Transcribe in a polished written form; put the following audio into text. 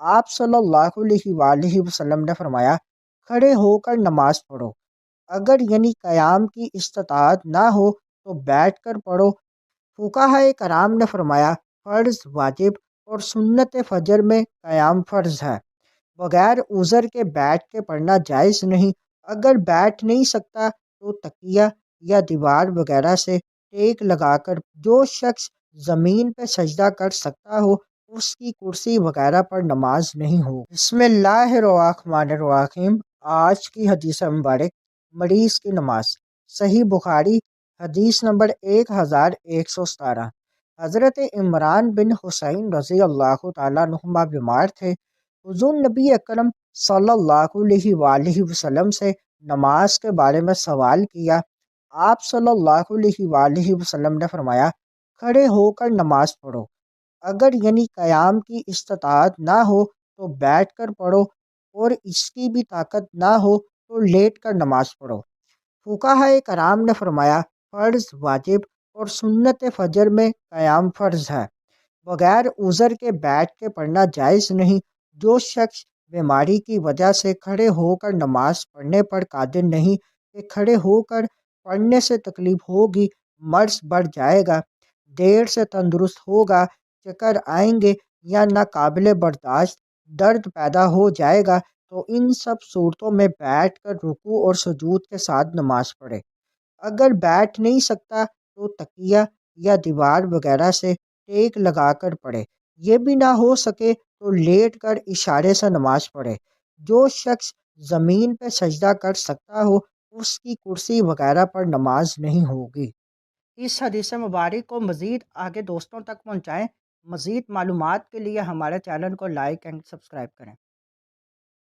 آپ صلی اللہ علیہ وآلہ وسلم نے فرمایا، کھڑے ہو کر نماز پڑھو، اگر یعنی قیام کی استطاعت نہ ہو تو بیٹھ کر پڑھو۔ فقہائے کرام نے فرمایا، فرض، واجب اور سنت فجر میں قیام فرض ہے، بغیر عذر کے بیٹھ کے پڑھنا جائز نہیں۔ اگر بیٹھ نہیں سکتا تو تکیہ یا دیوار وغیرہ سے ٹیک لگا کر، جو شخص زمین پہ سجدہ کر سکتا ہو اس کی کرسی وغیرہ پر نماز نہیں ہو۔ بسم اللہ الرحمن الرحیم۔ آج کی حدیث مبارک، مریض کی نماز۔ صحیح بخاری، حدیث نمبر 1117۔ حضرت عمران بن حسین رضی اللہ تعالیٰ عنہما بیمار تھے۔ حضور نبی اکرم صلی اللہ علیہ وآلہ وسلم سے نماز کے بارے میں سوال کیا۔ آپ صلی اللہ علیہ وآلہ وسلم نے فرمایا، کھڑے ہو کر نماز پڑھو، اگر یعنی قیام کی استطاعت نہ ہو تو بیٹھ کر پڑھو، اور اس کی بھی طاقت نہ ہو تو لیٹ کر نماز پڑھو۔ فقہائے کرام نے فرمایا، فرض، واجب اور سنت فجر میں قیام فرض ہے، بغیر عذر کے بیٹھ کے پڑھنا جائز نہیں۔ جو شخص بیماری کی وجہ سے کھڑے ہو کر نماز پڑھنے پر قادر نہیں کہ کھڑے ہو کر پڑھنے سے تکلیف ہوگی، مرض بڑھ جائے گا، دیر سے تندرست ہوگا، چکر آئیں گے یا ناقابل برداشت درد پیدا ہو جائے گا، تو ان سب صورتوں میں بیٹھ کر رکوع اور سجود کے ساتھ نماز پڑھے۔ اگر بیٹھ نہیں سکتا تو تکیہ یا دیوار وغیرہ سے ٹیک لگا کر پڑھے، یہ بھی نہ ہو سکے تو لیٹ کر اشارے سے نماز پڑھے۔ جو شخص زمین پہ سجدہ کر سکتا ہو اس کی کرسی وغیرہ پر نماز نہیں ہوگی۔ اس حدیث مبارک کو مزید آگے دوستوں تک پہنچائیں۔ مزید معلومات کے لیے ہمارے چینل کو لائک اینڈ سبسکرائب کریں۔